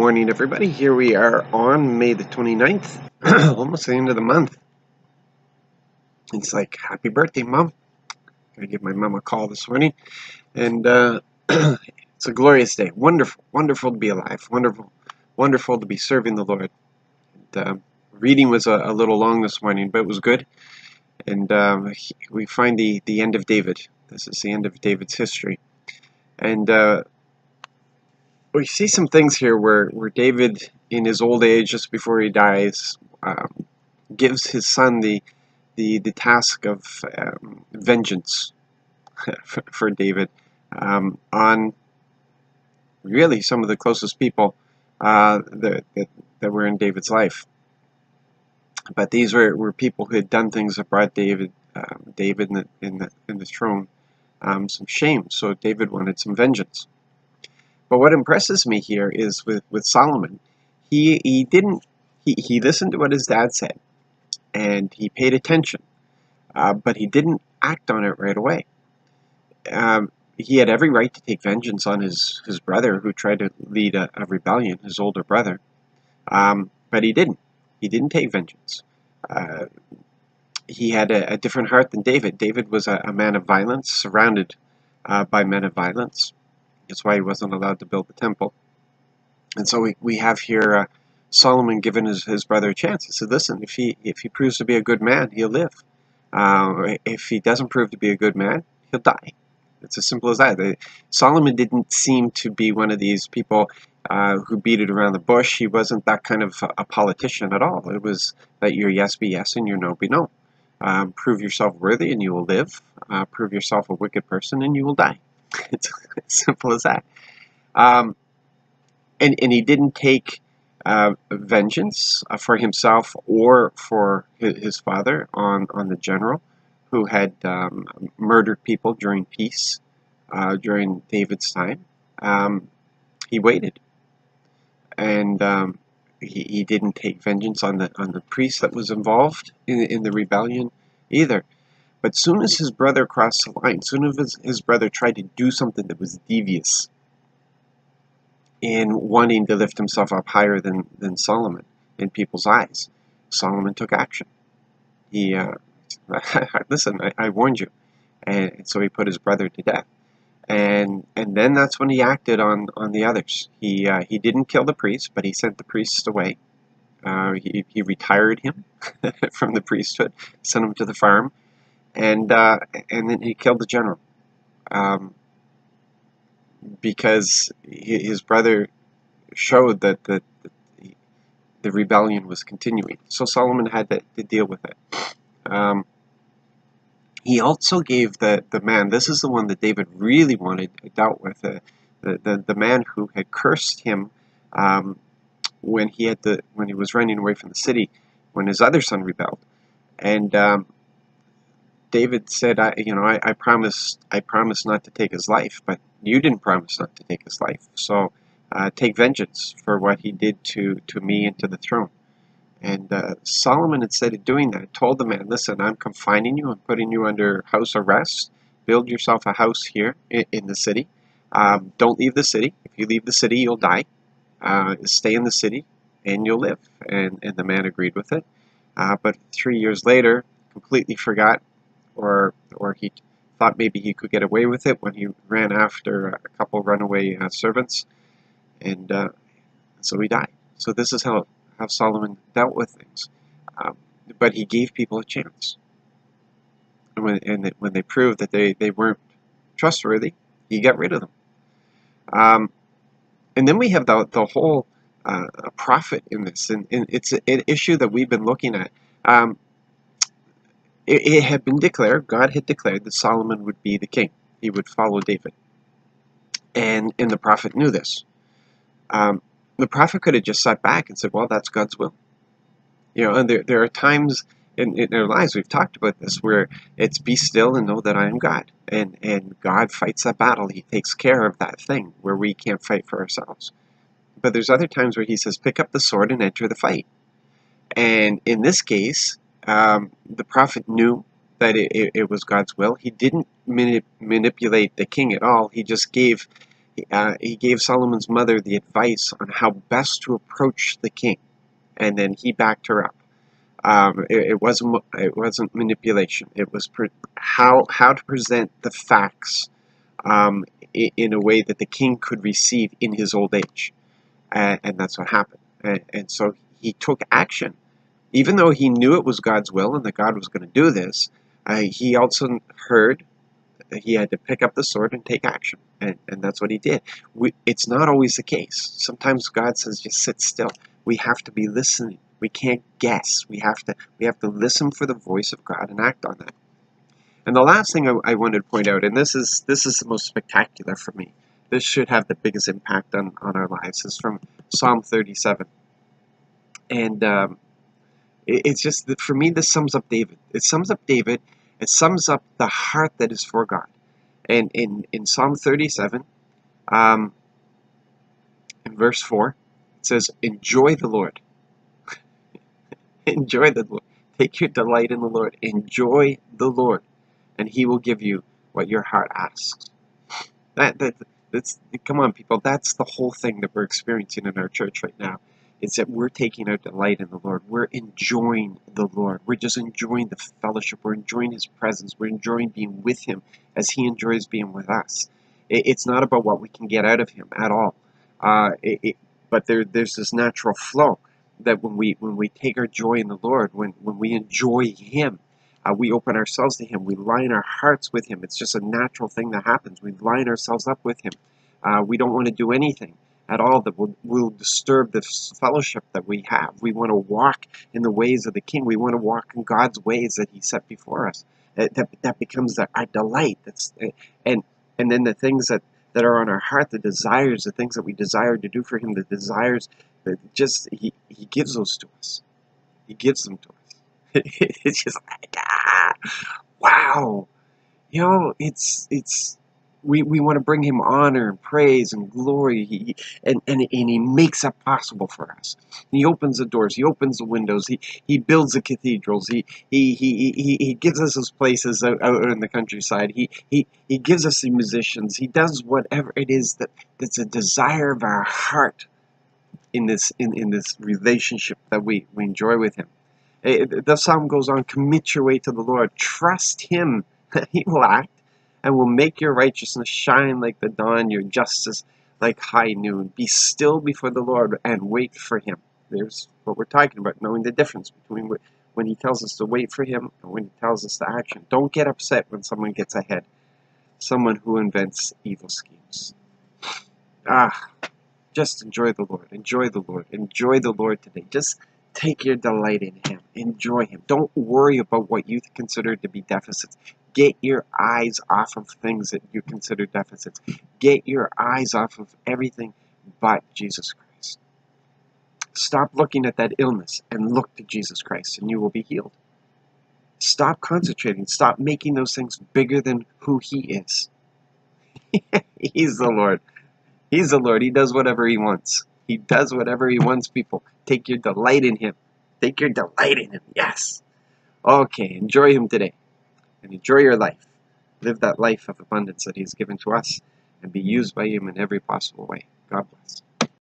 morning, everybody. Here we are on May the 29th, almost the end of the month. It's like, happy birthday, Mom. Gotta give my mom a call this morning. And it's a glorious day. Wonderful, wonderful to be alive. Wonderful, wonderful to be serving the Lord. And, reading was a little long this morning, but it was good. And we find the end of David. This is the end of David's history. And we see some things here where David, in his old age, just before he dies, gives his son the task of vengeance for David on really some of the closest people that were in David's life. But these were people who had done things that brought David in the throne some shame. So David wanted some vengeance. But what impresses me here is with Solomon, he listened to what his dad said, and he paid attention, but he didn't act on it right away. He had every right to take vengeance on his brother who tried to lead a rebellion, his older brother, but he didn't. He didn't take vengeance. He had a different heart than David. David was a man of violence, surrounded by men of violence. That's why he wasn't allowed to build the temple. And so we have here Solomon giving his brother a chance. He said, listen, if he proves to be a good man, he'll live. If he doesn't prove to be a good man, he'll die. It's as simple as that. Solomon didn't seem to be one of these people who beat it around the bush. He wasn't that kind of a politician at all. It was that your yes be yes and your no be no. Prove yourself worthy and you will live. Prove yourself a wicked person and you will die. It's as simple as that. And he didn't take vengeance for himself or for his father on the general who had murdered people during peace, during David's time. He waited, and he didn't take vengeance on the priest that was involved in the rebellion either. But soon as his brother crossed the line, soon as his brother tried to do something that was devious in wanting to lift himself up higher than Solomon in people's eyes, Solomon took action. He, listen, I warned you. And so he put his brother to death. And then that's when he acted on the others. He didn't kill the priest, but he sent the priests away. He retired him from the priesthood, sent him to the farm, and then he killed the general. Because his brother showed that the rebellion was continuing. So Solomon had to deal with it. He also gave the man, this is the one that David really dealt with, the man who had cursed him when he was running away from the city, when his other son rebelled. And David said, I promised not to take his life, but you didn't promise not to take his life. So take vengeance for what he did to me and to the throne. And Solomon, instead of doing that, told the man, listen, I'm confining you. I'm putting you under house arrest. Build yourself a house here in the city. Don't leave the city. If you leave the city, you'll die. Stay in the city and you'll live. And the man agreed with it. But 3 years later, completely forgot, or he thought maybe he could get away with it when he ran after a couple runaway servants. And so he died. So this is how Solomon dealt with things. But he gave people a chance. And when they proved that they weren't trustworthy, he got rid of them. And then we have the whole prophet in this. And it's an issue that we've been looking at. It had been declared, God had declared that Solomon would be the king. He would follow David. And the prophet knew this. The prophet could have just sat back and said, well, that's God's will. And there are times in our lives, we've talked about this, where it's be still and know that I am God. And God fights that battle. He takes care of that thing where we can't fight for ourselves. But there's other times where he says, pick up the sword and enter the fight. And in this case, the prophet knew that it was God's will. He didn't manipulate the king at all. He just gave He gave Solomon's mother the advice on how best to approach the king, and then he backed her up. It wasn't manipulation. It was how to present the facts in a way that the king could receive in his old age, and that's what happened. And so he took action, even though he knew it was God's will and that God was going to do this. He also heard that he had to pick up the sword and take action, and that's what he did. It's not always the case. Sometimes God says, just sit still. We have to be listening. We can't guess. We have to listen for the voice of God and act on that. And the last thing I wanted to point out, and this is the most spectacular for me, this should have the biggest impact on our lives, is from Psalm 37. And it's just that for me, this sums up David. It sums up David. It sums up the heart that is for God. And in Psalm 37, in verse 4, it says, enjoy the Lord. Enjoy the Lord. Take your delight in the Lord. Enjoy the Lord, and he will give you what your heart asks. That's come on, people. That's the whole thing that we're experiencing in our church right now. It's that we're taking our delight in the Lord. We're enjoying the Lord. We're just enjoying the fellowship. We're enjoying his presence. We're enjoying being with him as he enjoys being with us. It's not about what we can get out of him at all. But there's this natural flow that when we take our joy in the Lord, when we enjoy him, we open ourselves to him. We line our hearts with him. It's just a natural thing that happens. We line ourselves up with him. We don't want to do anything at all that will disturb the fellowship that we have. We want to walk in the ways of the King. We want to walk in God's ways that he set before us. That becomes our delight. And then the things that are on our heart, the desires, the things that we desire to do for him, the desires, that just he gives those to us. He gives them to us. It's just like, wow. We want to bring him honor and praise and glory, and he makes that possible for us. He opens the doors, he opens the windows, he builds the cathedrals, he gives us those places out in the countryside, he gives us the musicians, he does whatever it is that's a desire of our heart in this relationship that we enjoy with him. The psalm goes on, commit your way to the Lord, trust him, he will act, and will make your righteousness shine like the dawn, your justice like high noon. Be still before the Lord and wait for him. There's what we're talking about, knowing the difference between when he tells us to wait for him and when he tells us to action. Don't get upset when someone gets ahead, someone who invents evil schemes. Just enjoy the Lord. Enjoy the Lord. Enjoy the Lord today. Just take your delight in him. Enjoy him. Don't worry about what you consider to be deficits. Get your eyes off of things that you consider deficits. Get your eyes off of everything but Jesus Christ. Stop looking at that illness and look to Jesus Christ, and you will be healed. Stop concentrating. Stop making those things bigger than who he is. He's the Lord. He's the Lord. He does whatever he wants. He does whatever he wants, people. Take your delight in him. Take your delight in him. Yes. Okay, enjoy him today. And enjoy your life. Live that life of abundance that he has given to us, and be used by him in every possible way. God bless.